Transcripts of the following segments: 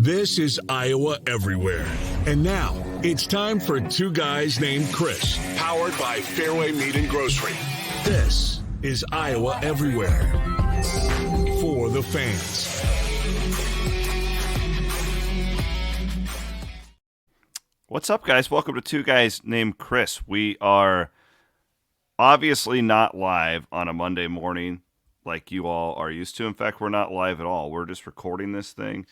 This is Iowa Everywhere. And now, it's time for Two Guys Named Chris, powered by Fareway Meat and Grocery. This is Iowa Everywhere. For the fans. What's up, guys? Welcome to Two Guys Named Chris. We are obviously not live on a Monday morning like you all are used to. In fact, we're not live at all. We're just recording this thing,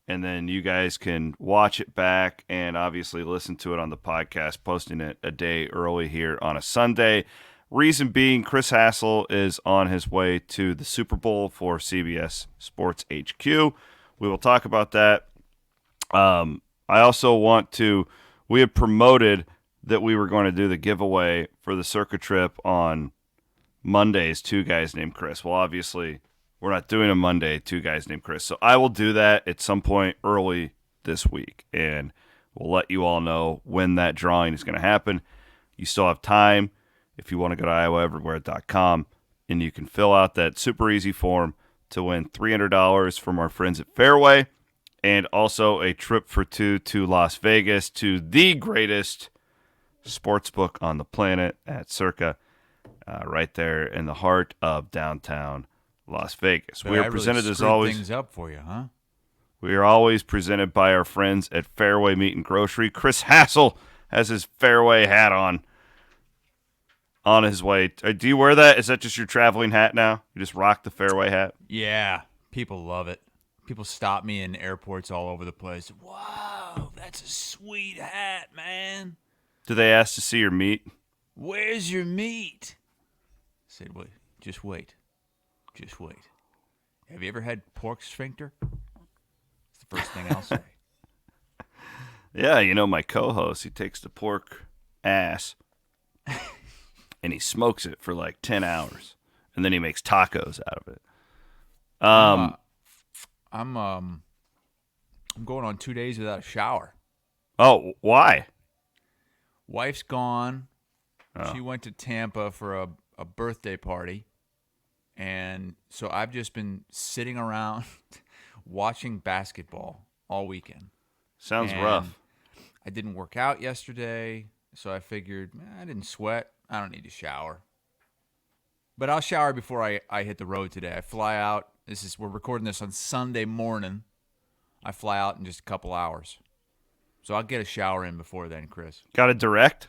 and then you guys can watch it back and obviously listen to it on the podcast, posting it a day early here on a Sunday. Reason being, Chris Hassel is on his way to the Super Bowl for CBS Sports HQ. We will talk about that. I also want to, we had promoted that we were going to do the giveaway for the circuit trip on Mondays, Two Guys Named Chris. Well, obviously, we're not doing a Monday, Two Guys Named Chris. So I will do that at some point early this week, and we'll let you all know when that drawing is going to happen. You still have time if you want to go to iowaeverywhere.com, and you can fill out that super easy form to win $300 from our friends at Fareway, and also a trip for two to Las Vegas to the greatest sportsbook on the planet at Circa, right there in the heart of downtown Las Vegas. But We I are presented really as screwed always. things up for you, huh? We are always presented by our friends at Fareway Meat and Grocery. Chris Hassel has his Fareway hat on his way. Do you wear that? Is that just your traveling hat now? You just rock the Fareway hat? Yeah, people love it. People stop me in airports all over the place. Wow, that's a sweet hat, man. Do they ask to see your meat? Where's your meat? I said, wait, just wait. Just wait. Have you ever had pork sphincter? It's the first thing I'll say. Yeah, you know, my co-host, he takes the pork ass and he smokes it for like 10 hours. And then he makes tacos out of it. I'm going on 2 days without a shower. Oh, why? Wife's gone. Oh. She went to Tampa for a birthday party. And so I've just been sitting around watching basketball all weekend. Sounds And rough. I didn't work out yesterday, so I figured, I didn't sweat. I don't need to shower. But I'll shower before I hit the road today. I fly out. We're recording this on Sunday morning. I fly out in just a couple hours. So I'll get a shower in before then, Chris. Got a direct?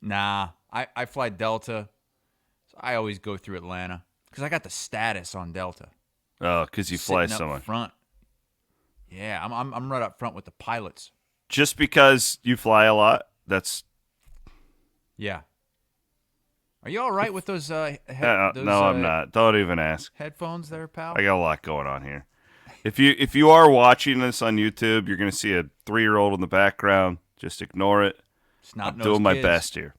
Nah, I fly Delta. So I always go through Atlanta because I got the status on Delta. Oh, because you fly Sitting so up much. front. Yeah, I'm right up front with the pilots. Just because you fly a lot, that's... Yeah. Are you all right with those? no, I'm not. Don't even ask. Headphones there, pal. I got a lot going on here. If you are watching this on YouTube, you're going to see a 3-year-old in the background. Just ignore it. I'm doing my best here.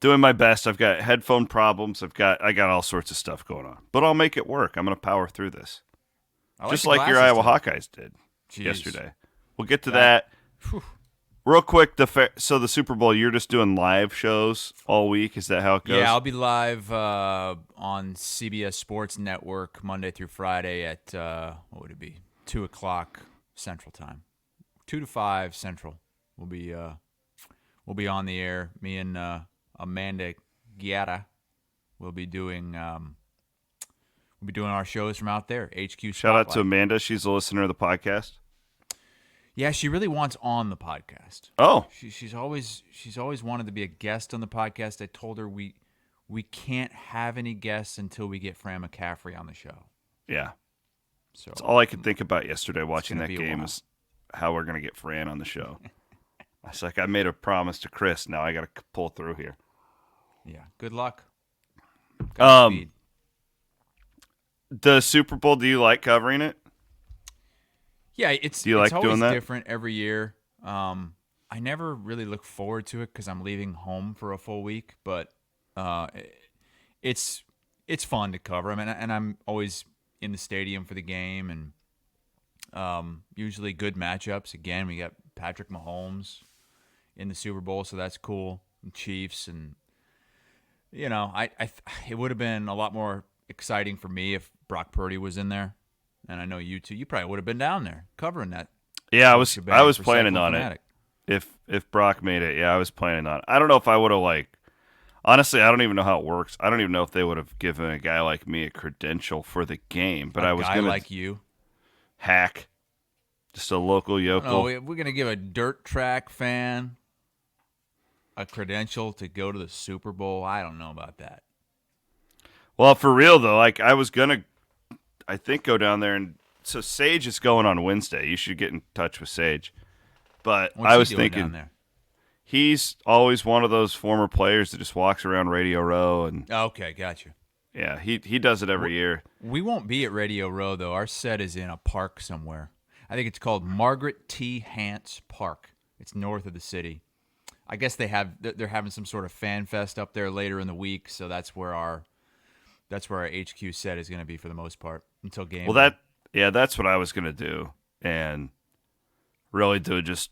Doing my best. I've got headphone problems. I got all sorts of stuff going on, but I'll make it work. I'm going to power through this, just like your Iowa Hawkeyes did yesterday. We'll get to that. Real quick, so the Super Bowl, you're just doing live shows all week? Is that how it goes? Yeah, I'll be live on CBS Sports Network Monday through Friday at, what would it be, 2 o'clock Central Time. 2 to 5 Central. We'll be on the air. Me and Amanda Giata will be doing our shows from out there, HQ Spotlight. Shout out to Amanda. She's a listener of the podcast. Yeah, she really wants on the podcast. Oh, She's always wanted to be a guest on the podcast. I told her we can't have any guests until we get Fran McCaffrey on the show. yeah. So That's all I could think about yesterday watching gonna that be a game while. is how we're going to get Fran on the show. I was like, I made a promise to Chris. Now I got to pull through here. yeah, good luck. Godspeed. The Super Bowl, do you like covering it? Yeah, Do you it's like always doing that? different every year. I never really look forward to it because I'm leaving home for a full week, but it's fun to cover. I mean, and I'm always in the stadium for the game, and usually good matchups. Again, we got Patrick Mahomes in the Super Bowl, so that's cool. And Chiefs, and it would have been a lot more exciting for me if Brock Purdy was in there. and I know you too. You probably would have been down there covering that. Yeah, I whole was shebang for planning Cyclone on Fanatic. it. If Brock made it, yeah, I was planning on it. I don't know if I would have honestly, I don't even know how it works. I don't even know if they would have given a guy like me a credential for the game, but I was guy going to like you. hack just a local yokel. No, we're gonna give a dirt track fan a credential to go to the Super Bowl. I don't know about that. Well, for real though, like I was going to I think go down there, and so Sage is going on Wednesday. You should get in touch with Sage. But What's I was he doing thinking down there? he's always one of those former players that just walks around Radio Row, and Okay, gotcha. yeah, he does it every year. We won't be at Radio Row though. Our set is in a park somewhere. I think it's called Margaret T. Hance Park. It's north of the city. I guess they're having some sort of fan fest up there later in the week, so that's where our HQ set is going to be for the most part until game. Well, that's what I was gonna do, and really do just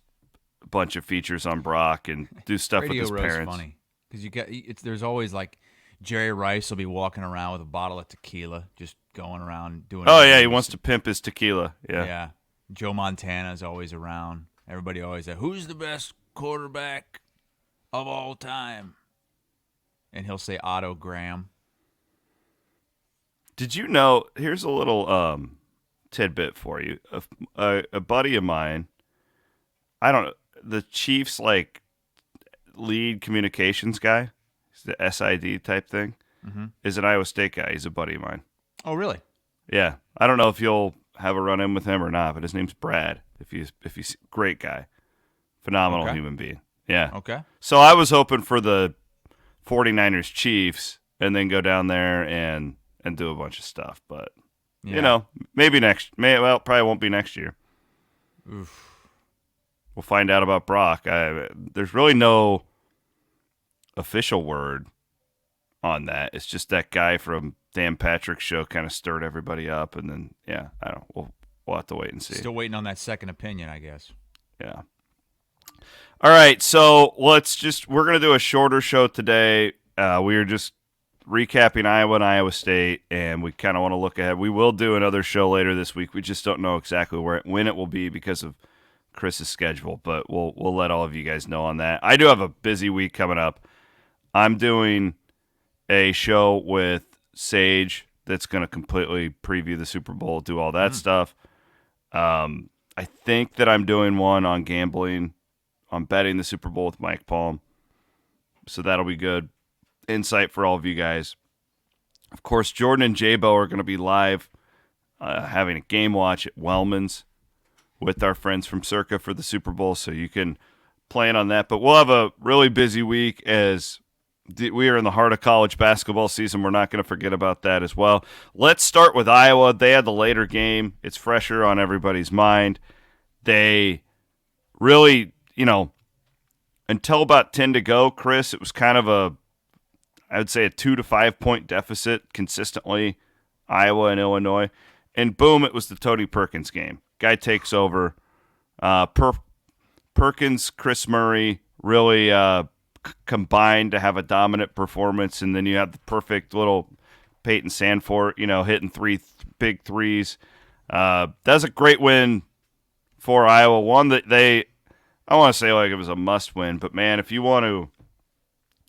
a bunch of features on Brock and do stuff Radio with his Row's parents. funny because there's always like Jerry Rice will be walking around with a bottle of tequila, just going around doing. Oh yeah, he wants to pimp his tequila. Yeah. Joe Montana's always around. Everybody always says, "Who's the best quarterback of all time?" And he'll say Otto Graham. Did you know? Here's a little tidbit for you. A buddy of mine, I don't know, the Chiefs like lead communications guy, he's the SID type thing, is an Iowa State guy. He's a buddy of mine. Oh, really? Yeah, I don't know if you'll have a run in with him or not, but his name's Brad. If he's great guy, phenomenal human being. Yeah. Okay. So I was hoping for the 49ers Chiefs and then go down there and do a bunch of stuff, but maybe probably won't be next year. Oof. We'll find out about Brock. There's really no official word on that. It's just that guy from Dan Patrick's show kind of stirred everybody up, and then I don't know. We'll have to wait and see. Still waiting on that second opinion, I guess. Yeah. All right, so we're gonna do a shorter show today. We are just recapping Iowa and Iowa State, and we kind of want to look ahead. We will do another show later this week. We just don't know exactly when it will be because of Chris's schedule, but we'll let all of you guys know on that. I do have a busy week coming up. I'm doing a show with Sage that's going to completely preview the Super Bowl, do all that stuff. I think that I'm doing one on gambling, on betting the Super Bowl with Mike Palm, so that'll be good insight for all of you guys. Of course, Jordan and J-Bo are going to be live having a game watch at Wellman's with our friends from Circa for the Super Bowl, so you can plan on that. But we'll have a really busy week as we are in the heart of college basketball season. We're not going to forget about that as well. Let's start with Iowa. They had the later game. It's fresher on everybody's mind. They really, until about 10 to go, Chris, it was kind of I would say a 2 to 5 point deficit consistently, Iowa and Illinois. And boom, it was the Tony Perkins game. Guy takes over. Perkins, Chris Murray really combined to have a dominant performance. And then you have the perfect little Peyton Sandfort, hitting three big threes. That's a great win for Iowa. One that I want to say like it was a must win, but man, if you want to,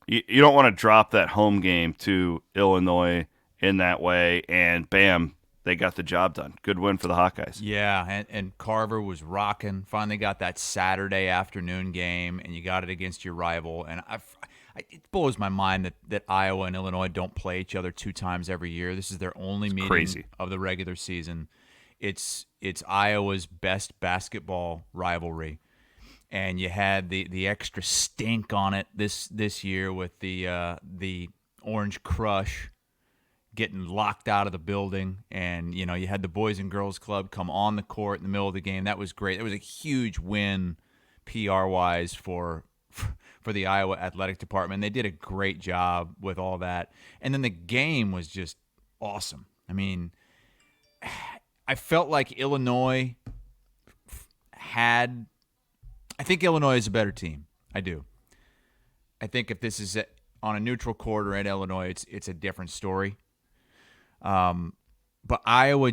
you don't want to drop that home game to Illinois in that way, and bam, they got the job done. Good win for the Hawkeyes. Yeah, and Carver was rocking. Finally got that Saturday afternoon game, and you got it against your rival. And it blows my mind that Iowa and Illinois don't play each other 2 times every year. This is their only meeting of the regular season. It's Iowa's best basketball rivalry. And you had the extra stink on it this year with the Orange Crush getting locked out of the building, and you had the Boys and Girls Club come on the court in the middle of the game. That was great. It was a huge win PR wise for the Iowa athletic department. They did a great job with all that, and then the game was just awesome. I mean, I felt like Illinois had. I think Illinois is a better team. I do. I think if this is on a neutral court or at Illinois, it's a different story. But Iowa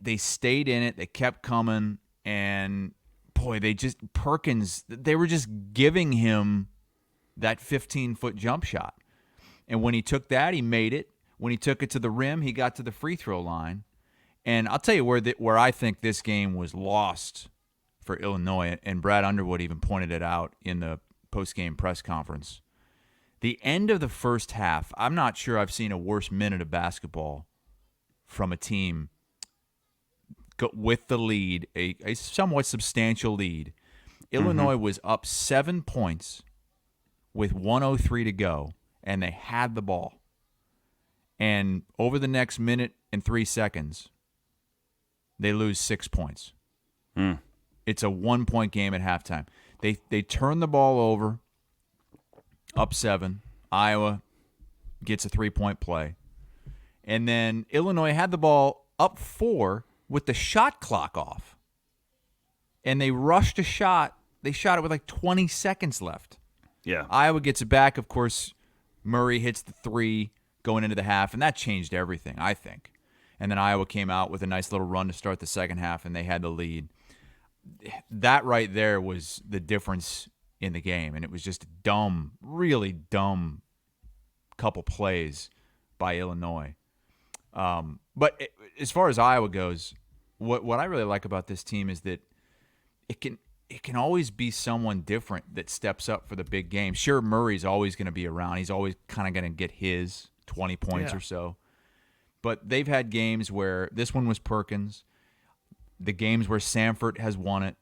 they stayed in it. They kept coming, and boy, Perkins. They were just giving him that 15-foot jump shot, and when he took that, he made it. When he took it to the rim, he got to the free throw line. And I'll tell you where I think this game was lost for Illinois, and Brad Underwood even pointed it out in the post-game press conference. The end of the first half, I'm not sure I've seen a worse minute of basketball from a team with the lead, a somewhat substantial lead. Illinois was up 7 points with 1:03 to go, and they had the ball. And over the next minute and 3 seconds, they lose 6 points. It's a 1-point game at halftime. They turn the ball over, up 7. Iowa gets a 3-point play. And then Illinois had the ball up 4 with the shot clock off. And they rushed a shot. They shot it with like 20 seconds left. Yeah. Iowa gets it back. Of course, Murray hits the 3 going into the half, and that changed everything, I think. And then Iowa came out with a nice little run to start the second half, and they had the lead. That right there was the difference in the game, and it was just a dumb, really dumb couple plays by Illinois. But as far as Iowa goes, what I really like about this team is that it can always be someone different that steps up for the big game. Sure, Murray's always going to be around. He's always kind of going to get his 20 points or so. But they've had games where this one was Perkins, the games where Samford has won it,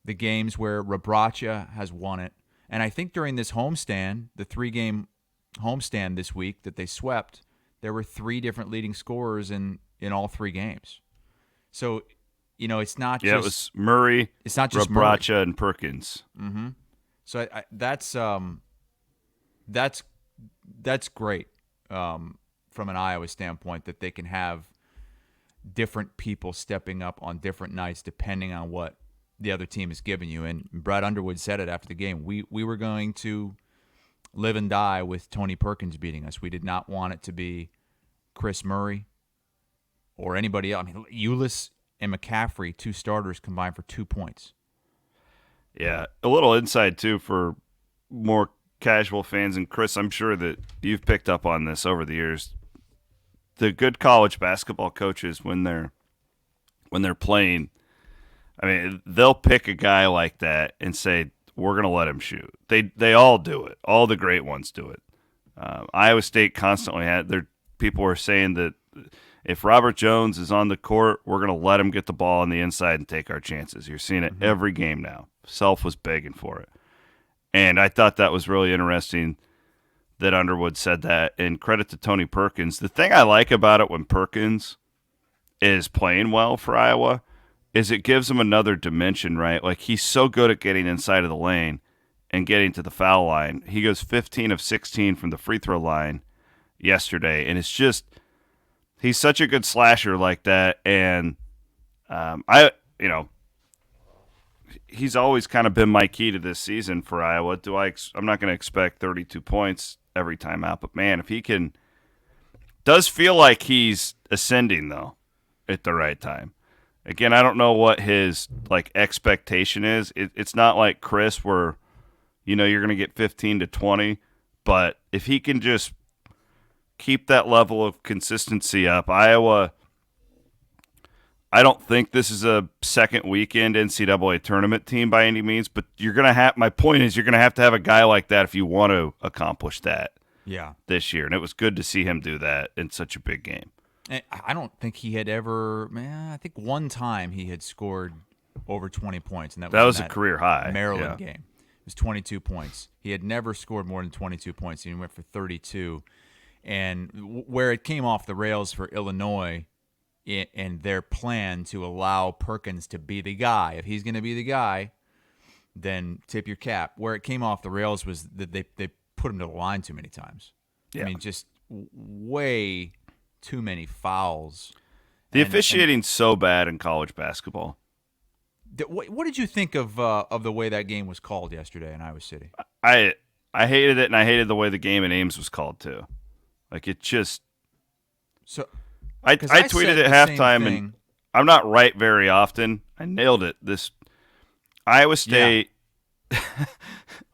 the games where Rabracha has won it. And I think during this homestand, the 3-game homestand this week that they swept, there were 3 different leading scorers in all 3 games. So, it's not just... Yeah, it was Murray, it's not just Rabracha, Murray. and Perkins. Mm-hmm. So that's great from an Iowa standpoint, that they can have different people stepping up on different nights depending on what the other team is giving you. And Brad Underwood said it after the game. We were going to live and die with Tony Perkins beating us. We did not want it to be Chris Murray or anybody else. I mean, Ulis and McCaffrey, 2 starters, combined for 2 points. Yeah, a little insight, too, for more casual fans. And, Chris, I'm sure that you've picked up on this over the years. The good college basketball coaches, when they're playing, I mean, they'll pick a guy like that and say, we're going to let him shoot. They all do it. All the great ones do it. Iowa State constantly had their people were saying that if Robert Jones is on the court, we're going to let him get the ball on the inside and take our chances. You're seeing it every game now. Self was begging for it. And I thought that was really interesting that Underwood said that, and credit to Tony Perkins. The thing I like about it when Perkins is playing well for Iowa is it gives him another dimension, right? Like, he's so good at getting inside of the lane and getting to the foul line. He goes 15 of 16 from the free throw line yesterday, and it's just he's such a good slasher like that. And he's always kind of been my key to this season for Iowa. I'm not going to expect 32 points every time out, but man, if he can, does feel like he's ascending though at the right time. Again, I don't know what his expectation is. It's not like Chris where you're going to get 15 to 20, but if he can just keep that level of consistency up, Iowa, I don't think this is a second weekend NCAA tournament team by any means, but my point is you're going to have a guy like that if you want to accomplish that this year. And it was good to see him do that in such a big game. I don't think he had ever, I think one time he had scored over 20 points, and that was a career high. Maryland game. It was 22 points. He had never scored more than 22 points. He went for 32. And where it came off the rails for Illinois and their plan to allow Perkins to be the guy, if he's going to be the guy, then tip your cap. Where it came off the rails was that they put him to the line too many times. Yeah. I mean, just way too many fouls. The officiating's so bad in college basketball. What did you think of the way that game was called yesterday in Iowa City? I hated it, and I hated the way the game in Ames was called too. Like, it just... So I 'Cause I tweeted said at the same halftime, thing. and I'm not right very often. I nailed it. This Iowa State.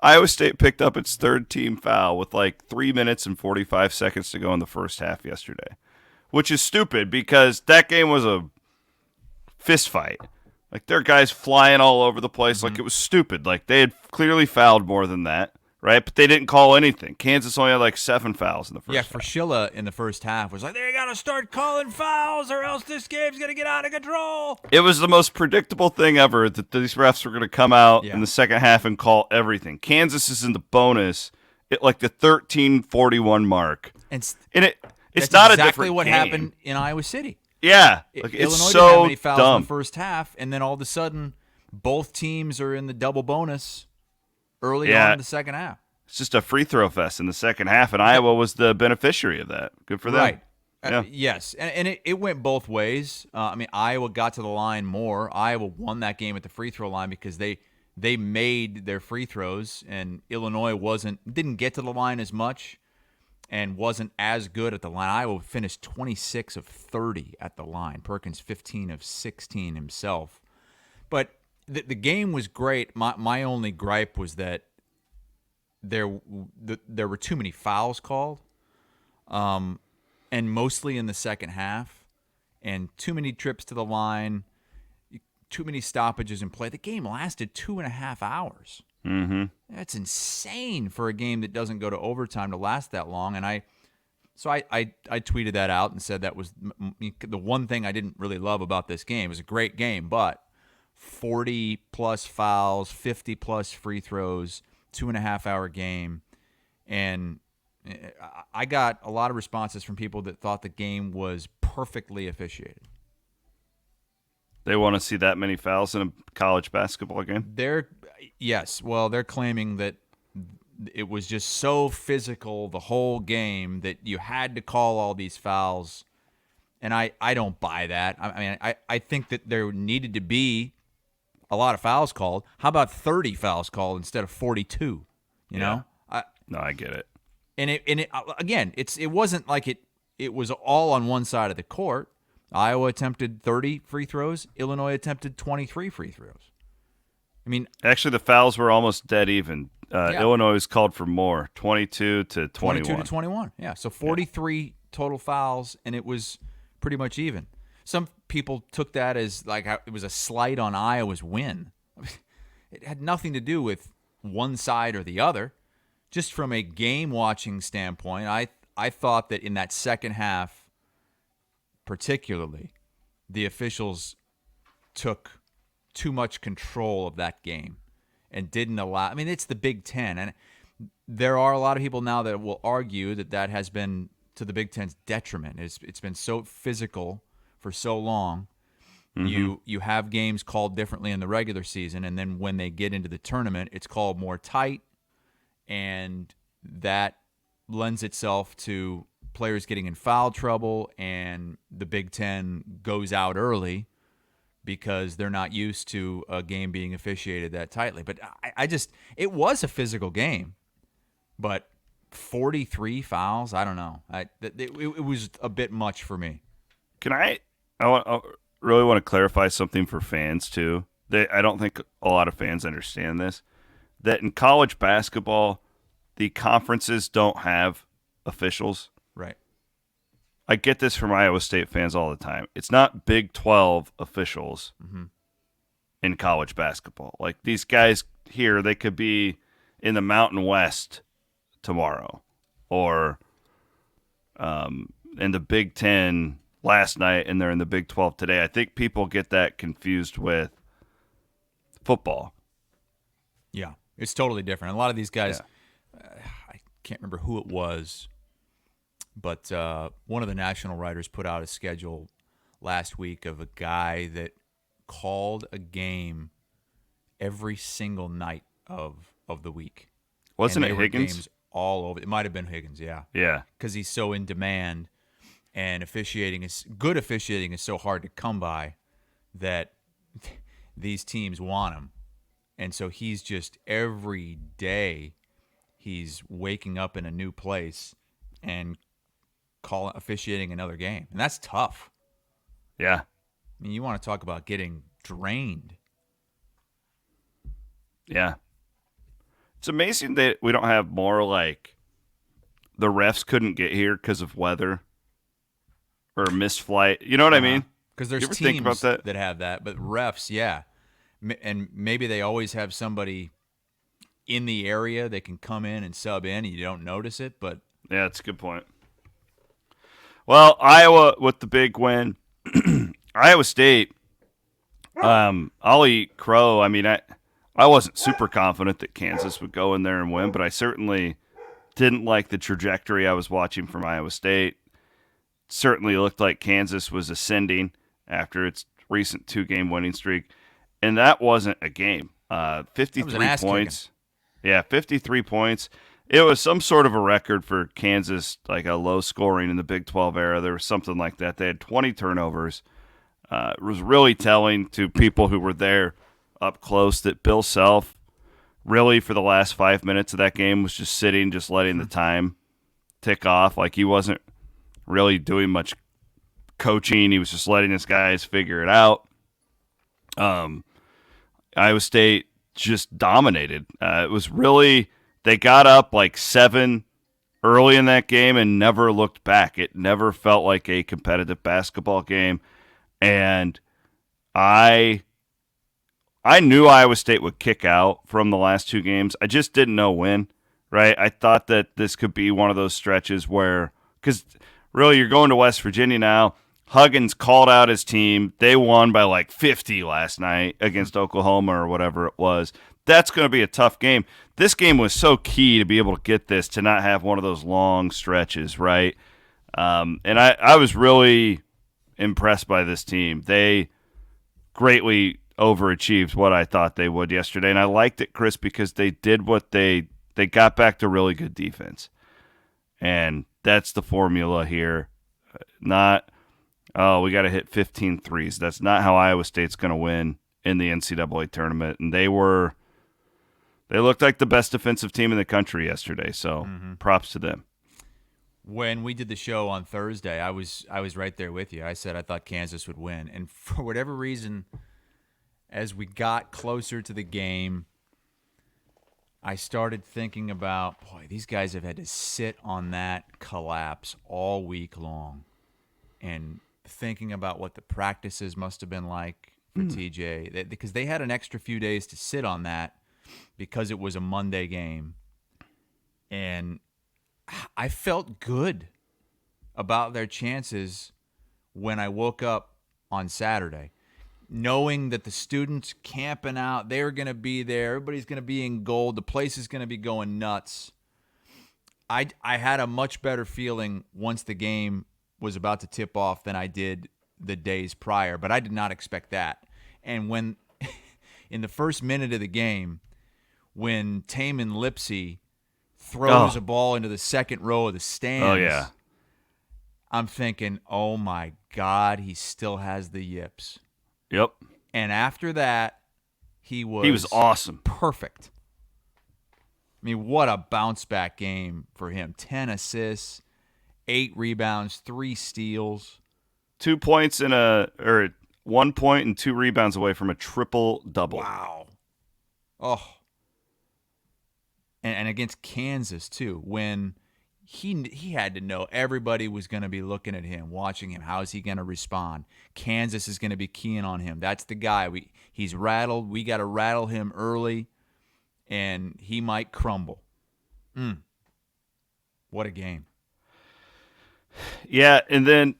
Iowa State picked up its third team foul with like 3 minutes and 45 seconds to go in the first half yesterday, which is stupid because that game was a fist fight. Like, there are guys flying all over the place. Like, it was stupid. Like, they had clearly fouled more than that, right? But they didn't call anything. Kansas only had like 7 fouls in the first half. Frashilla in the first half was like, they got to start calling fouls or else this game's going to get out of control. It was the most predictable thing ever that these refs were going to come out in the second half and call everything. Kansas is in the bonus at like the 13:41 mark. And it's not a different exactly what game. happened in Iowa City. Yeah. Like, it's Illinois so didn't have any fouls dumb. in the first half, and then all of a sudden, both teams are in the double bonus early on in the second half. It's just a free throw fest in the second half, and Iowa was the beneficiary of that. Good for them. Right. Yeah. Yes, and it went both ways. Iowa got to the line more. Iowa won that game at the free throw line because they made their free throws, and Illinois didn't get to the line as much and wasn't as good at the line. Iowa finished 26 of 30 at the line. Perkins 15 of 16 himself. But the game was great. My only gripe was that there were too many fouls called, and mostly in the second half, and too many trips to the line, too many stoppages in play. The game lasted 2.5 hours. Mm-hmm. That's insane for a game that doesn't go to overtime to last that long. And I tweeted that out and said that was the one thing I didn't really love about this game. It was a great game, but 40-plus fouls, 50-plus free throws, 2.5-hour game. And I got a lot of responses from people that thought the game was perfectly officiated. They want to see that many fouls in a college basketball game? They're claiming that it was just so physical the whole game that you had to call all these fouls, and I don't buy that. I think that there needed to be a lot of fouls called. How about 30 fouls called instead of 42? You know? No, I get it. And it wasn't like it was all on one side of the court. Iowa attempted 30 free throws. Illinois attempted 23 free throws. Actually, the fouls were almost dead even. Illinois was called for more, 22 to 21. 22 to 21, yeah. So 43 total fouls, and it was pretty much even. Some people took that as like it was a slight on Iowa's win. It had nothing to do with one side or the other. Just from a game-watching standpoint, I thought that in that second half, particularly, the officials took too much control of that game and didn't allow. It's the Big Ten, and there are a lot of people now that will argue that has been to the Big Ten's detriment. It's been so physical for so long. Mm-hmm. You have games called differently in the regular season, and then when they get into the tournament, it's called more tight, and that lends itself to players getting in foul trouble, and the Big Ten goes out early because they're not used to a game being officiated that tightly. But it was a physical game, but 43 fouls, I don't know. It was a bit much for me. I really want to clarify something for fans too. I don't think a lot of fans understand this, that in college basketball, the conferences don't have officials. Right. I get this from Iowa State fans all the time. It's not Big 12 officials in college basketball. Like, these guys here, they could be in the Mountain West tomorrow or in the Big 10 last night, and they're in the Big 12 today. I think people get that confused with football. Yeah, it's totally different. A lot of these guys, I can't remember who it was, but one of the national writers put out a schedule last week of a guy that called a game every single night of the week. Wasn't it Higgins? Games all over. It might have been Higgins, yeah. Yeah. Because he's so in demand, and good officiating is so hard to come by that these teams want him. And so he's just every day he's waking up in a new place and officiating another game, and that's tough. Yeah. I mean, you want to talk about getting drained. Yeah. It's amazing that we don't have more like the refs couldn't get here because of weather or missed flight. You know what I mean? Because there's You ever teams think about that? that have that, but refs, yeah. And maybe they always have somebody in the area that can come in and sub in and you don't notice it, but Yeah, that's a good point. Well, Iowa with the big win. Iowa State, I'll eat crow. I mean, I wasn't super confident that Kansas would go in there and win, but I certainly didn't like the trajectory I was watching from Iowa State. Certainly looked like Kansas was ascending after its recent 2-game winning streak, and that wasn't a game. 53 points. Yeah, 53 points. It was some sort of a record for Kansas, like a low scoring in the Big 12 era. There was something like that. They had 20 turnovers. It was really telling to people who were there up close that Bill Self really for the last 5 minutes of that game was just sitting, just letting the time tick off. Like he wasn't really doing much coaching. He was just letting his guys figure it out. Iowa State just dominated. It was really, they got up like 7 early in that game and never looked back. It never felt like a competitive basketball game. And I knew Iowa State would kick out from the last 2 games. I just didn't know when, right? I thought that this could be one of those stretches where, because really you're going to West Virginia now. Huggins called out his team. They won by like 50 last night against Oklahoma or whatever it was. That's going to be a tough game. This game was so key to be able to get this, to not have one of those long stretches, right? And I was really impressed by this team. They greatly overachieved what I thought they would yesterday, and I liked it, Chris, because they did what they got back to really good defense. And that's the formula here. Not, oh, we got to hit 15 threes. That's not how Iowa State's going to win in the NCAA tournament. And they looked like the best defensive team in the country yesterday, so props to them. when we did the show on Thursday, I was right there with you. I said I thought Kansas would win. And for whatever reason, as we got closer to the game, I started thinking about, boy, these guys have had to sit on that collapse all week long. And thinking about what the practices must have been like for TJ. Because they had an extra few days to sit on that because it was a Monday game. And I felt good about their chances when I woke up on Saturday, knowing that the students camping out, they're going to be there, everybody's going to be in gold, the place is going to be going nuts. I had a much better feeling once the game was about to tip off than I did the days prior, but I did not expect that. And when, in the first minute of the game, when Taman Lipsey throws a ball into the second row of the stands, I'm thinking, oh my God, he still has the yips. Yep. And after that, he was awesome. Perfect. I mean, what a bounce back game for him. 10 assists, 8 rebounds, 3 steals. 2 points or 1 point and 2 rebounds away from a triple-double. Wow. Oh. And against Kansas, too, when he had to know everybody was going to be looking at him, watching him. How is he going to respond? Kansas is going to be keying on him. That's the guy. He's rattled. We got to rattle him early, and he might crumble. What a game. Yeah, and then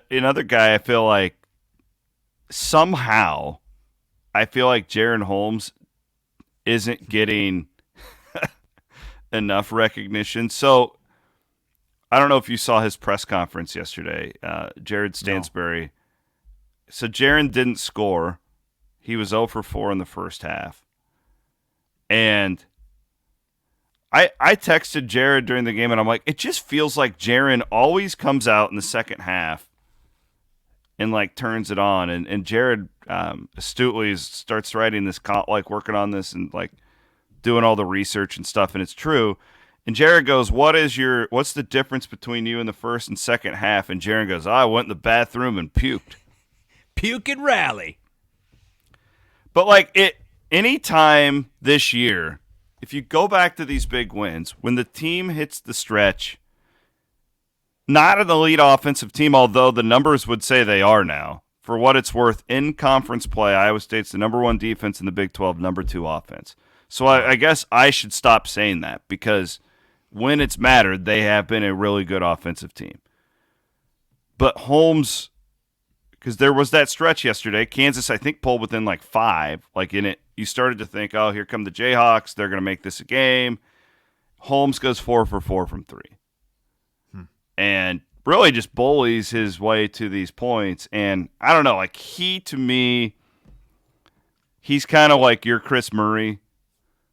another guy, I feel like somehow, Jaron Holmes isn't getting enough recognition. So I don't know if you saw his press conference yesterday, Jared Stansberry. No. So Jaron didn't score. He was 0 for 4 in the first half. And I texted Jared during the game, and I'm like, it just feels like Jaron always comes out in the second half and, like, turns it on. And Jared astutely starts writing this, like, working on this and, like, doing all the research and stuff, and it's true. And Jared goes, what's the difference between you in the first and second half? And Jared goes, I went in the bathroom and puked. Puke and rally. But any time this year, if you go back to these big wins, when the team hits the stretch, not an elite offensive team, although the numbers would say they are now. For what it's worth, in conference play, Iowa State's the number 1 defense in the Big 12, number 2 offense. So I guess I should stop saying that because when it's mattered, they have been a really good offensive team. But Holmes, because there was that stretch yesterday, Kansas, I think, pulled within 5. In it, you started to think, oh, here come the Jayhawks. They're going to make this a game. Holmes goes 4 for 4 from 3. And really just bullies his way to these points. And I don't know, to me, he's kind of like your Chris Murray,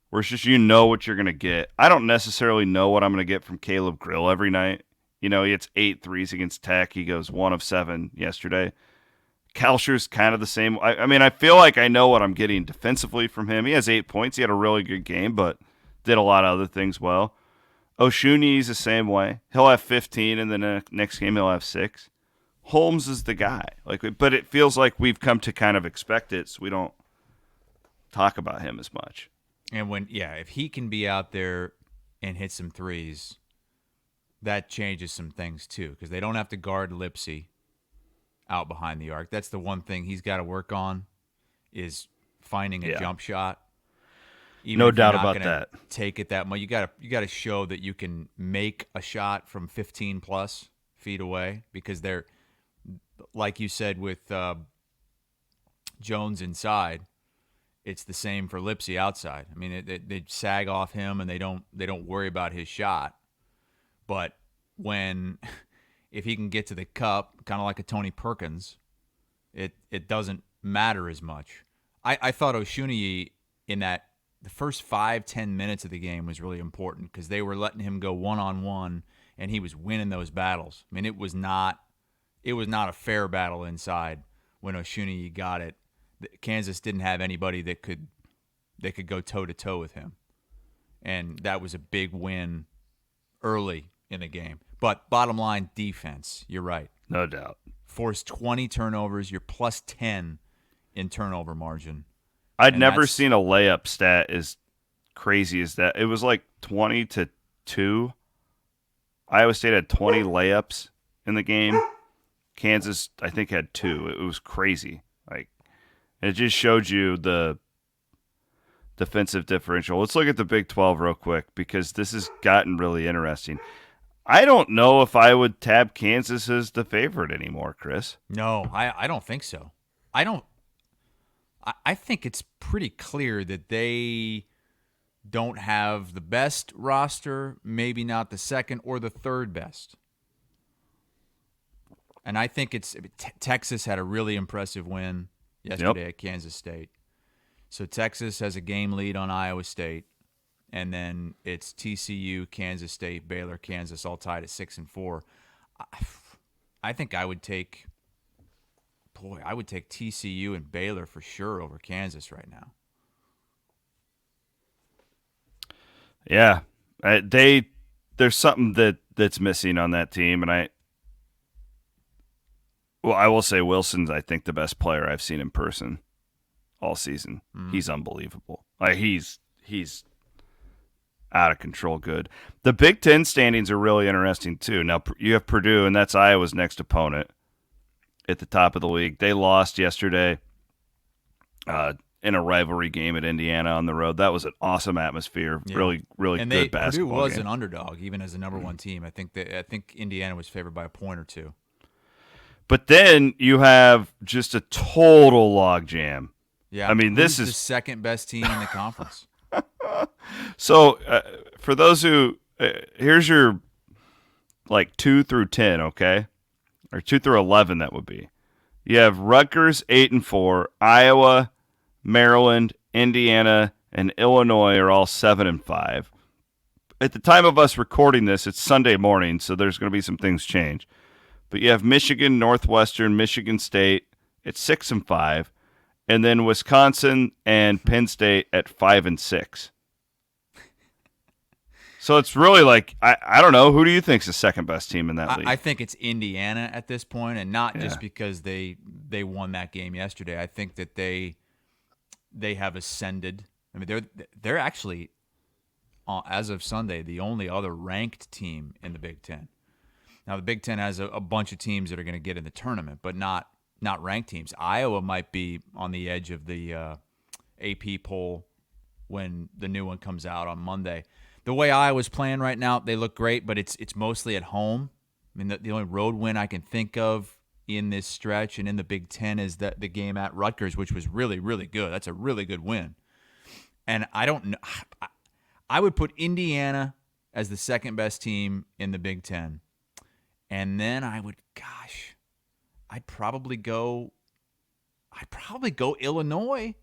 where it's just what you're going to get. I don't necessarily know what I'm going to get from Caleb Grill every night. He hits 8 threes against Tech. He goes 1 of 7 yesterday. Kalsher's kind of the same. I feel like I know what I'm getting defensively from him. He has 8 points. He had a really good game, but did a lot of other things well. Oshuni's the same way. He'll have 15, and then the next game he'll have 6. Holmes is the guy. But it feels like we've come to kind of expect it, so we don't talk about him as much. And if he can be out there and hit some threes, that changes some things too, because they don't have to guard Lipsy out behind the arc. That's the one thing he's got to work on, is finding a jump shot. Even no if doubt you're not about gonna that. Take it that much. You got to show that you can make a shot from 15 plus feet away, because they're, like you said with Jones inside, it's the same for Lipsy outside. They sag off him and they don't worry about his shot. But if he can get to the cup, kind of like a Tony Perkins, it doesn't matter as much. I thought Oshuniyi in the first 5-10 minutes of the game was really important, because they were letting him go one-on-one and he was winning those battles. It was not a fair battle inside when Oshuniyi got it. Kansas didn't have anybody that could go toe-to-toe with him. And that was a big win early in the game. But bottom line, defense, you're right. No doubt. Forced 20 turnovers. You're plus 10 in turnover margin. I'd never seen a layup stat as crazy as that. It was 20-2. Iowa State had 20 layups in the game. Kansas, I think, had 2. It was crazy. It just showed you the defensive differential. Let's look at the Big 12 real quick, because this has gotten really interesting. I don't know if I would tab Kansas as the favorite anymore, Chris. No, I don't think so. I think it's pretty clear that they don't have the best roster, maybe not the second or the third best. And I think Texas had a really impressive win yesterday at Kansas State. So Texas has a game lead on Iowa State, and then it's TCU, Kansas State, Baylor, Kansas, all tied at 6-4. I think I would take TCU and Baylor for sure over Kansas right now. Yeah, there's something that's missing on that team, and I will say Wilson's, I think, the best player I've seen in person all season. He's unbelievable. He's out of control good. The Big Ten standings are really interesting too. Now you have Purdue, and that's Iowa's next opponent at the top of the league. They lost yesterday in a rivalry game at Indiana on the road. That was an awesome atmosphere. Yeah. Really, really and good basketball Purdue was game. An underdog, even as the number one team. I think Indiana was favored by a point or two. But then you have just a total logjam. Yeah, this is the second best team in the conference. So for those who, here's your 2 through 10, okay, or 2 through 11. That would be. You have Rutgers 8-4, Iowa, Maryland, Indiana, and Illinois are all 7-5. At the time of us recording this, it's Sunday morning, so there's going to be some things change. But you have Michigan, Northwestern, Michigan State at 6-5, and then Wisconsin and Penn State at 5-6. So it's really like I don't know. Who do you think's the second best team in that league? I think it's Indiana at this point, and not just because they won that game yesterday. I think that they have ascended. I mean, they're actually, as of Sunday, the only other ranked team in the Big Ten. Now, the Big Ten has a bunch of teams that are going to get in the tournament, but not ranked teams. Iowa might be on the edge of the AP poll when the new one comes out on Monday. The way Iowa's playing right now, they look great, but it's mostly at home. I mean, the only road win I can think of in this stretch and in the Big Ten is the game at Rutgers, which was really, really good. That's a really good win. And I don't know. I would put Indiana as the second best team in the Big Ten. And then I'd probably go Illinois.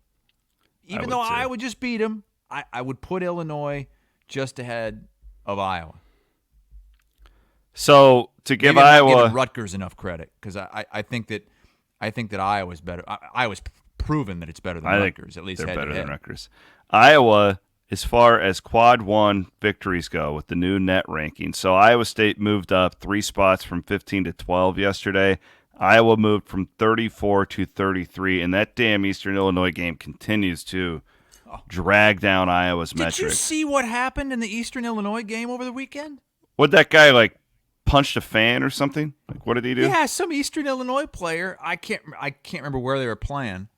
Even though Iowa just beat them, I would put Illinois just ahead of Iowa. So to give Maybe I'm Iowa not giving Rutgers enough credit because I think that Iowa's better. Iowa's proven that it's better than Rutgers. At least they're better head-to-head. than Rutgers. Iowa, as far as quad one victories go with the new net ranking, so Iowa State moved up 3 spots from 15 to 12 yesterday. Iowa moved from 34 to 33, and that damn Eastern Illinois game continues to drag down Iowa's metrics. Did you see what happened in the Eastern Illinois game over the weekend? Would that guy punched a fan or something? Like, what did he do? Yeah, some Eastern Illinois player. I can't remember where they were playing.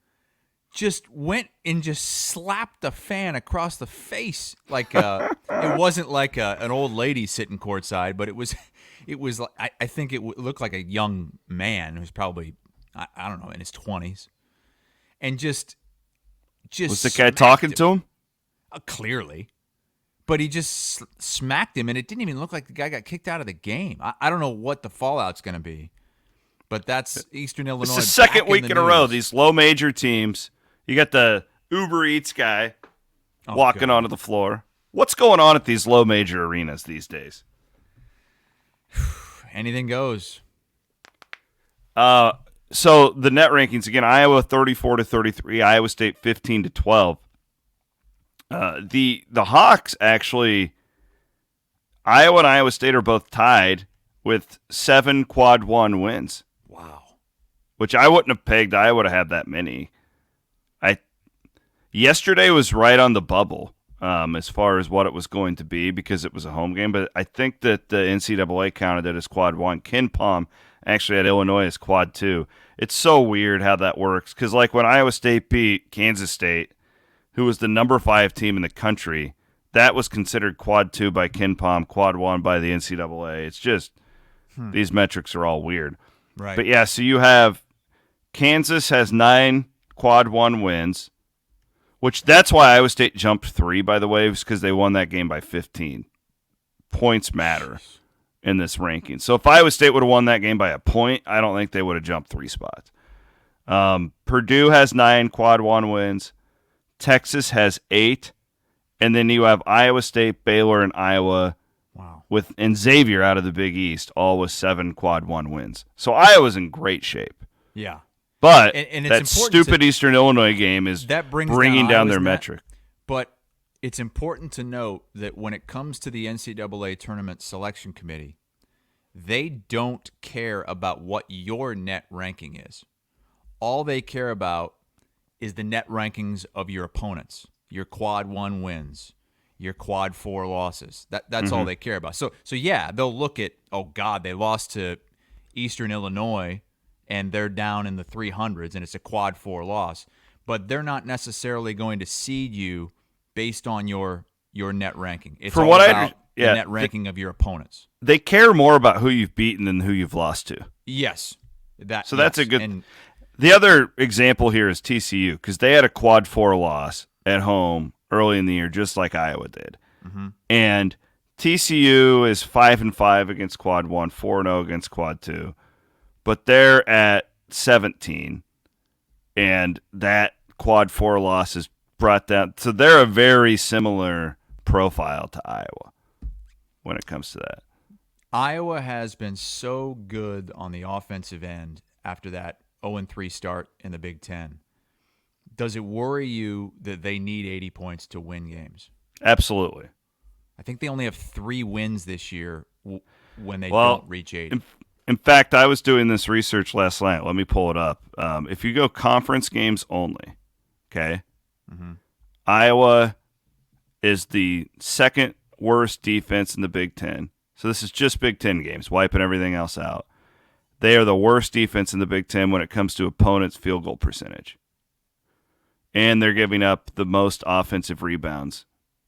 Just went and just slapped the fan across the face. Like it wasn't like an old lady sitting courtside, but it was. I think it looked like a young man who was probably I don't know in his 20s, and just was the guy talking to him? Clearly. But he just smacked him, and it didn't even look like the guy got kicked out of the game. I don't know what the fallout's going to be, but that's Eastern Illinois. It's the second week in a row. These low major teams. You got the Uber Eats guy walking onto the floor. What's going on at these low major arenas these days? Anything goes. So the net rankings again: Iowa 34 to 33, Iowa State 15 to 12. The Hawks actually, Iowa and Iowa State are both tied with 7 quad one wins. Wow. Which I wouldn't have pegged Iowa to have that many. Yesterday was right on the bubble as far as what it was going to be because it was a home game, but I think that the NCAA counted it as quad one. Ken Palm actually had Illinois as quad 2. It's so weird how that works because when Iowa State beat Kansas State, who was the number 5 team in the country, that was considered quad 2 by Ken Palm, quad 1 by the NCAA. It's just these metrics are all weird. Right. But yeah, so you have Kansas has 9 quad 1 wins, which that's why Iowa State jumped 3, by the way, was because they won that game by 15. Points matter in this ranking. So if Iowa State would have won that game by a point, I don't think they would have jumped 3 spots. Purdue has 9 quad 1 wins. Texas has 8, and then you have Iowa State, Baylor, and Iowa, and Xavier out of the Big East, all with 7 quad 1 wins. So Iowa's in great shape. Yeah, but and that stupid Eastern Illinois game is bringing down their metric. But it's important to note that when it comes to the NCAA Tournament Selection Committee, they don't care about what your net ranking is. All they care about is the net rankings of your opponents, your quad 1 wins, your quad 4 losses. That's all they care about. So yeah, they'll look at, oh God, they lost to Eastern Illinois and they're down in the 300s and it's a quad 4 loss. But they're not necessarily going to seed you based on your net ranking. It's all about the net ranking of your opponents. They care more about who you've beaten than who you've lost to. Yes. That's a good. The other example here is TCU because they had a quad 4 loss at home early in the year, just like Iowa did. Mm-hmm. And TCU is 5-5 against quad 1, 4-0 against quad 2, but they're at 17, and that quad 4 loss is brought down. So they're a very similar profile to Iowa when it comes to that. Iowa has been so good on the offensive end after that 0-3 start in the Big Ten. Does it worry you that they need 80 points to win games? Absolutely. I think they only have 3 wins this year when they Well, don't reach 80. In fact, I was doing this research last night. Let me pull it up. If you go conference games only, okay, Iowa is the second worst defense in the Big Ten. So this is just Big Ten games, wiping everything else out. They are the worst defense in the Big Ten when it comes to opponents' field goal percentage. And they're giving up the most offensive rebounds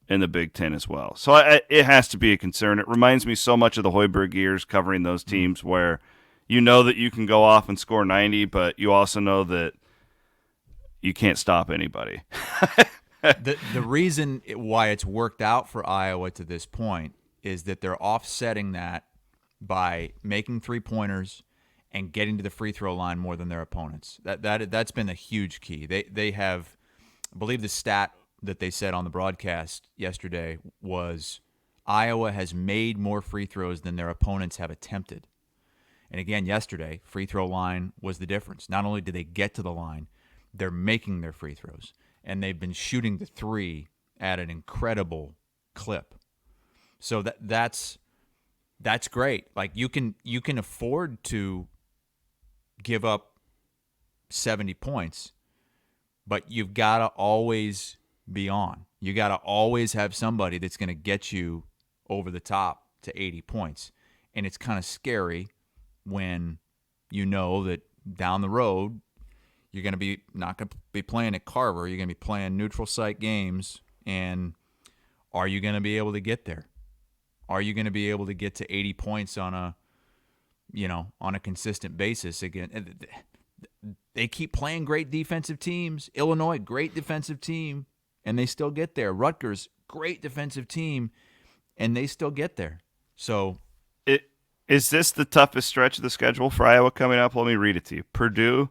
in the Big Ten as well. So it has to be a concern. It reminds me so much of the Hoiberg years covering those teams where you know that you can go off and score 90, but you also know that you can't stop anybody. The reason why it's worked out for Iowa to this point is that they're offsetting that by making 3-pointers and getting to the free throw line more than their opponents. That's been a huge key. They have, I believe the stat that they said on the broadcast yesterday was Iowa has made more free throws than their opponents have attempted. And again, yesterday, free throw line was the difference. Not only did they get to the line, they're making their free throws. And they've been shooting the 3 at an incredible clip. So that's great. Like you can afford to give up 70 points, but you've got to always be on. You got to always have somebody that's going to get you over the top to 80 points. And it's kind of scary when you know that down the road you're going to be not going to be playing at Carver. You're going to be playing neutral site games. And are you going to be able to get there? Are you going to be able to get to 80 points on a consistent basis? Again, they keep playing great defensive teams. Illinois, great defensive team, and they still get there. Rutgers, great defensive team, and they still get there. So, is this the toughest stretch of the schedule for Iowa coming up? Let me read it to you. Purdue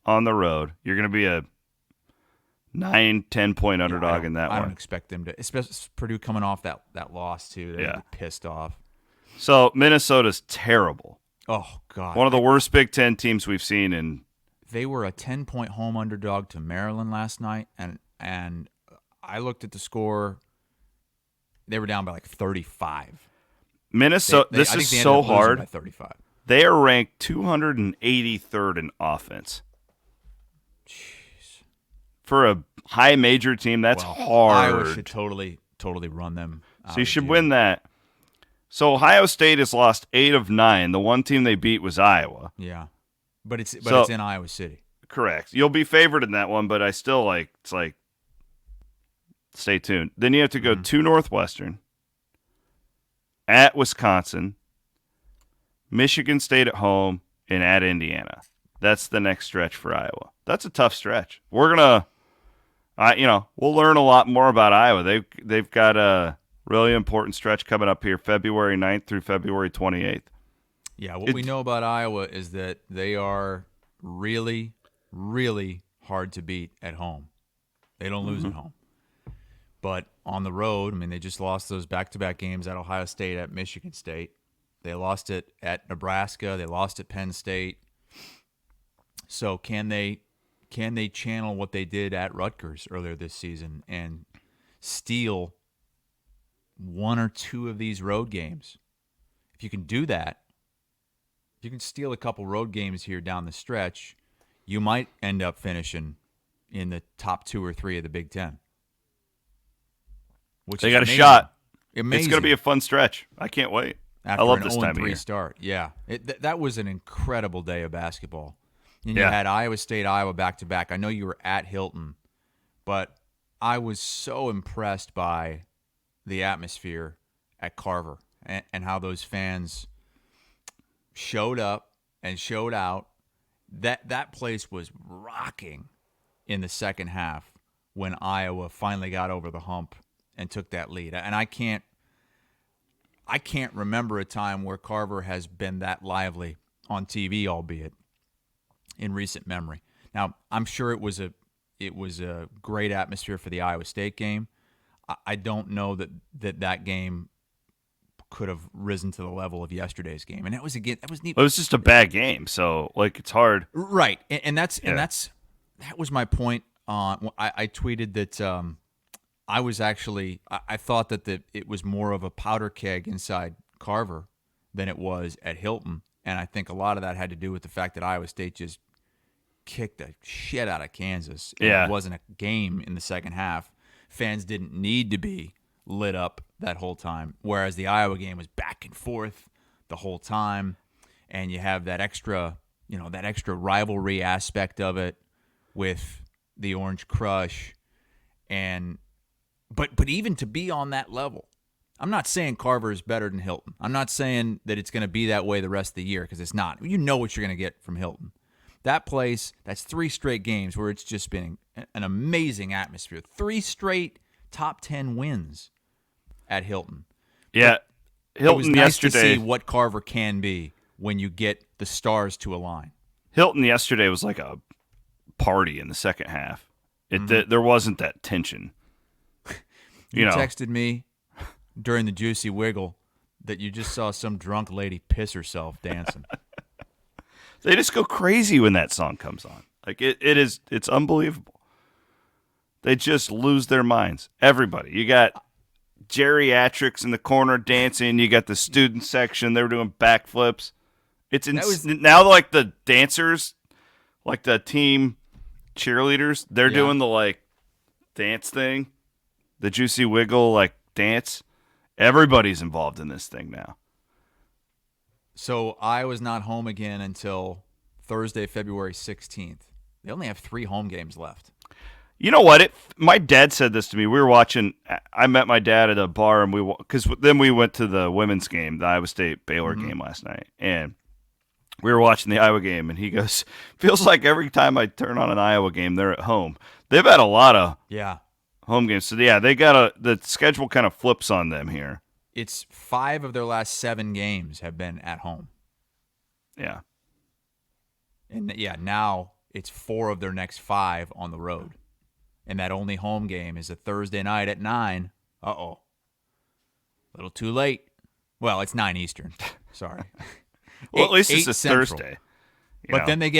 on the road. You're going to be a 9-10 point underdog in that one. I don't expect them to, especially Purdue coming off that loss too. They're pissed off. So Minnesota's terrible. Oh God, one of the worst Big Ten teams we've seen. And they were a 10-point home underdog to Maryland last night, and I looked at the score. They were down by like 35. Minnesota. This is so hard. By 35. They are ranked 283rd in offense. For a high major team, that's hard. Iowa should totally run them. So you should win that. So Ohio State has lost 8 of 9. The one team they beat was Iowa. Yeah, but it's in Iowa City. Correct. You'll be favored in that one, but I still stay tuned. Then you have to go to Northwestern, at Wisconsin, Michigan State at home, and at Indiana. That's the next stretch for Iowa. That's a tough stretch. We're gonna. We'll learn a lot more about Iowa. They've got a really important stretch coming up here, February 9th through February 28th. Yeah, what we know about Iowa is that they are really, really hard to beat at home. They don't lose at home. But on the road, I mean, they just lost those back-to-back games at Ohio State, at Michigan State. They lost it at Nebraska. They lost at Penn State. So can they channel what they did at Rutgers earlier this season and steal 1 or 2 of these road games? If you can do that, if you can steal a couple road games here down the stretch, you might end up finishing in the top 2 or 3 of the Big Ten. They got a shot. Amazing. It's going to be a fun stretch. I can't wait. After I love an this time of 0-3 year. start. Yeah, that was an incredible day of basketball. And you had Iowa State, Iowa back-to-back. I know you were at Hilton, but I was so impressed by the atmosphere at Carver and how those fans showed up and showed out. That place was rocking in the second half when Iowa finally got over the hump and took that lead. And I can't remember a time where Carver has been that lively on TV, albeit in recent memory. Now, I'm sure it was a great atmosphere for the Iowa State game. I don't know that game could have risen to the level of yesterday's game, and that was neat. It was just a bad game, so it's hard, right? And that was my point. I tweeted that I was actually I thought that it was more of a powder keg inside Carver than it was at Hilton, and I think a lot of that had to do with the fact that Iowa State just kicked the shit out of Kansas. And Yeah. It wasn't a game in the second half. Fans didn't need to be lit up that whole time, whereas the Iowa game was back and forth the whole time, and you have that extra rivalry aspect of it with the Orange Crush, and but even to be on that level, I'm not saying Carver is better than Hilton. I'm not saying that it's going to be that way the rest of the year, because it's not. You know what you're going to get from Hilton. That place, that's 3 straight games where it's just been an amazing atmosphere. 3 straight top 10 wins at Hilton. Yeah, Hilton it was nice yesterday. to see what Carver can be when you get the stars to align. Hilton yesterday was like a party in the second half. There wasn't that tension. You texted me during the Juicy Wiggle that you just saw some drunk lady piss herself dancing. They just go crazy when that song comes on. Like it's unbelievable. They just lose their minds. Everybody. You got geriatrics in the corner dancing. You got the student section. They're doing backflips. Now like the dancers, like the team cheerleaders, they're doing the like dance thing, the Juicy Wiggle like dance. Everybody's involved in this thing now. So I was not home again until Thursday, February 16th. They only have 3 home games left. You know what? My dad said this to me. We were watching. I met my dad at a bar, and because then we went to the women's game, the Iowa State Baylor game last night, and we were watching the Iowa game, and he goes, "Feels like every time I turn on an Iowa game, they're at home." They've had a lot of home games, so they got the schedule kind of flips on them here. It's 5 of their last 7 games have been at home. Yeah. And now it's 4 of their next 5 on the road. And that only home game is a Thursday night at 9. Uh-oh. A little too late. Well, it's 9 Eastern. Sorry. Well, at least it's a Central. Thursday. But then they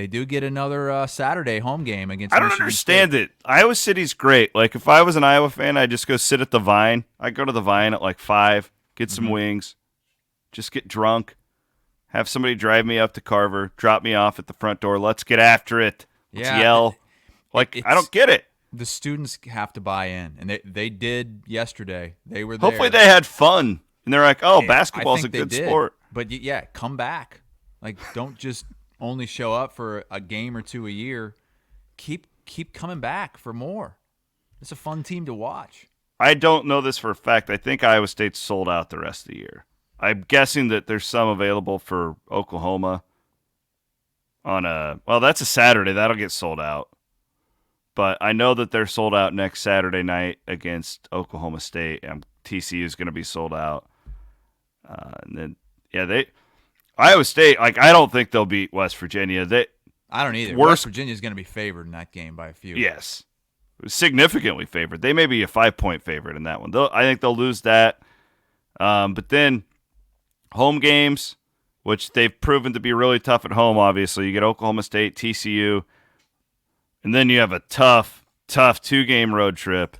do get another Saturday home game against I don't Michigan understand State. it. Iowa City's great. Like, if I was an Iowa fan, I'd just go sit at the Vine. I'd go to the Vine at like 5, get some wings, just get drunk, have somebody drive me up to Carver, drop me off at the front door. Let's get after it. Let's yell. I don't get it. The students have to buy in, and they did yesterday. They were there. Hopefully they had fun, and they're like, oh, basketball's a good sport. But, come back. Like, don't just only show up for a game or 2 a year. Keep coming back for more. It's a fun team to watch. I don't know this for a fact. I think Iowa State's sold out the rest of the year. I'm guessing that there's some available for Oklahoma that's a Saturday. That'll get sold out. But I know that they're sold out next Saturday night against Oklahoma State. TCU is going to be sold out. And then, Iowa State, I don't think they'll beat West Virginia. I don't either. West Virginia is going to be favored in that game by a few. Yes. Significantly favored. They may be a 5-point favorite in that one. I think they'll lose that. But then home games, which they've proven to be really tough at home, obviously. You get Oklahoma State, TCU, and then you have a tough 2-game road trip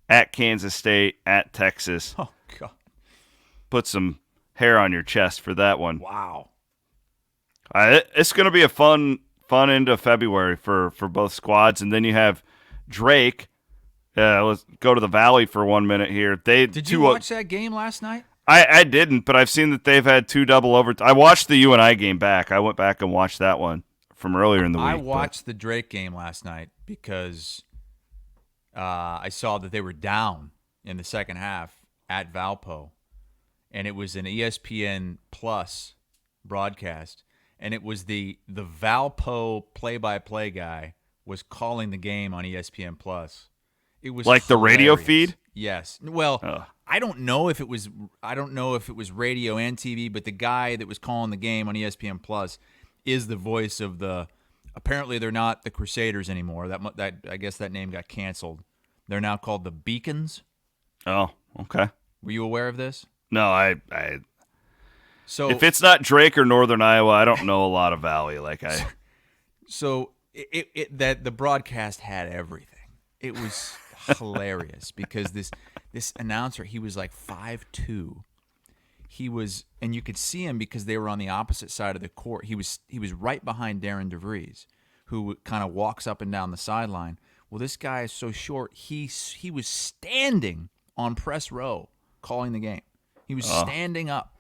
at Kansas State, at Texas. Oh, God. Put some hair on your chest for that one. Wow. It's going to be a fun end of February for both squads. And then you have Drake. Let's go to the Valley for 1 minute here. Did you watch that game last night? I didn't, but I've seen that they've had 2 double overtime. I watched the UNI game back. I went back and watched that one from earlier in the week. I watched the Drake game last night because I saw that they were down in the second half at Valpo, and it was an ESPN Plus broadcast, and it was the Valpo play-by-play guy was calling the game on ESPN Plus. It was like the radio feed? Yes. Well, I don't know if it was radio and TV, but the guy that was calling the game on ESPN Plus is the voice of the. Apparently, they're not the Crusaders anymore. That I guess that name got canceled. They're now called the Beacons. Oh, okay. Were you aware of this? No, So if it's not Drake or Northern Iowa, I don't know a lot of Valley. So that the broadcast had everything. It was hilarious because this announcer, he was like 5'2". He was, and you could see him because they were on the opposite side of the court. He was right behind Darren DeVries, who kind of walks up and down the sideline. Well, this guy is so short. He was standing on press row calling the game. He was standing up,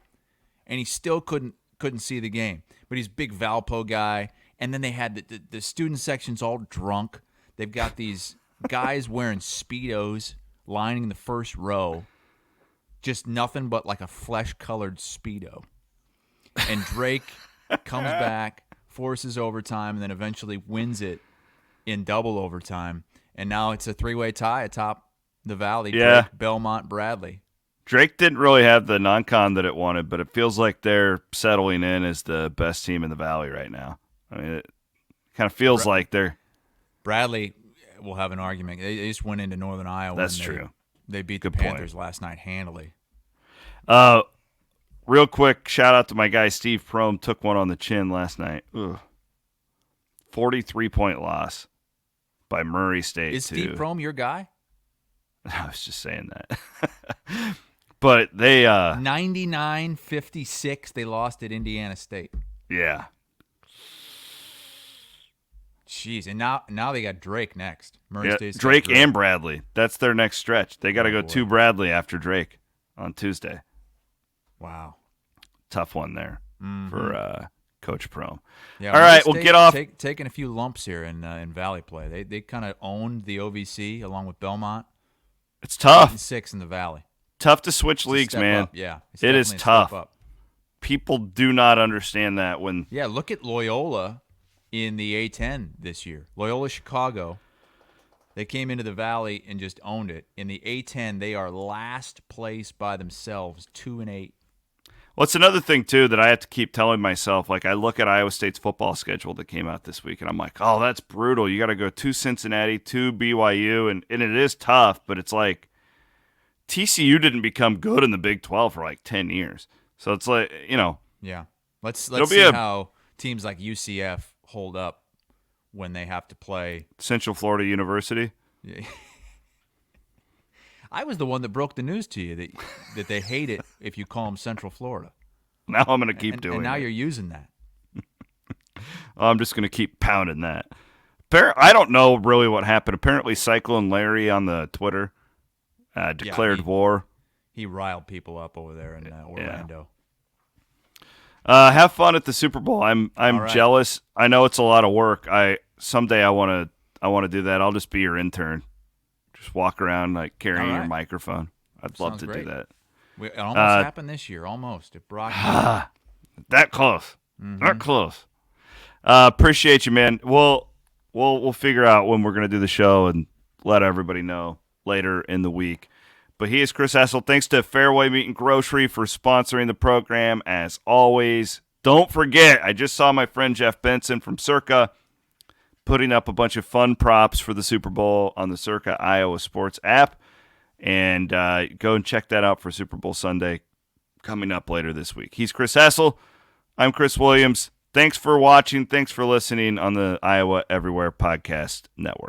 and he still couldn't see the game. But he's a big Valpo guy. And then they had the student section's all drunk. They've got these guys wearing Speedos lining the first row. Just nothing but like a flesh-colored Speedo. And Drake comes back, forces overtime, and then eventually wins it in double overtime. And now it's a three-way tie atop the Valley. Yeah. Drake, Belmont, Bradley. Drake didn't really have the non-con that it wanted, but it feels like they're settling in as the best team in the Valley right now. I mean, it kind of feels like they're... Bradley will have an argument. They just went into Northern Iowa. That's true. They beat Good the Panthers point. last night handily. Real quick, shout out to my guy Steve Prohm. Took one on the chin last night. 43-point loss by Murray State. Is Steve Prohm your guy? I was just saying that. But they... 99-56, they lost at Indiana State. Yeah. Jeez, and now they got Drake next. Murray State's got Drake and Bradley. That's their next stretch. They got to go to Bradley after Drake on Tuesday. Wow. Tough one there for Coach Prohm. Yeah, all right, we'll get off. Taking a few lumps here in Valley play. They kind of owned the OVC along with Belmont. It's tough. 6 in the Valley. Tough to switch leagues, man. Up. Yeah, it is tough. People do not understand that when. Yeah, look at Loyola in the A10 this year. Loyola Chicago, they came into the Valley and just owned it. In the A10, they are last place by themselves, 2-8. Well, it's another thing, too, that I have to keep telling myself. Like, I look at Iowa State's football schedule that came out this week, and I'm like, oh, that's brutal. You got to go to Cincinnati, to BYU, and it is tough, but it's like TCU didn't become good in the Big 12 for like 10 years. So it's like, Yeah. Let's see how teams like UCF hold up when they have to play Central Florida University. I was the one that broke the news to you that they hate it if you call them Central Florida. Now I'm going to keep doing it. And now you're using that. I'm just going to keep pounding that. I don't know really what happened. Apparently Cyclone Larry on the Twitter declared war. He riled people up over there in Orlando. Have fun at the Super Bowl. I'm right. jealous. I know it's a lot of work. Someday I want to do that. I'll just be your intern. Just walk around like carrying your microphone. I'd love to do that. It almost happened this year. Almost. It brought that close. Not close. Appreciate you, man. We'll figure out when we're gonna do the show and let everybody know later in the week. But he is Chris Hassel. Thanks to Fareway Meat and Grocery for sponsoring the program, as always. Don't forget, I just saw my friend Jeff Benson from Circa putting up a bunch of fun props for the Super Bowl on the Circa Iowa Sports app. And go and check that out for Super Bowl Sunday coming up later this week. He's Chris Hassel. I'm Chris Williams. Thanks for watching. Thanks for listening on the Iowa Everywhere Podcast Network.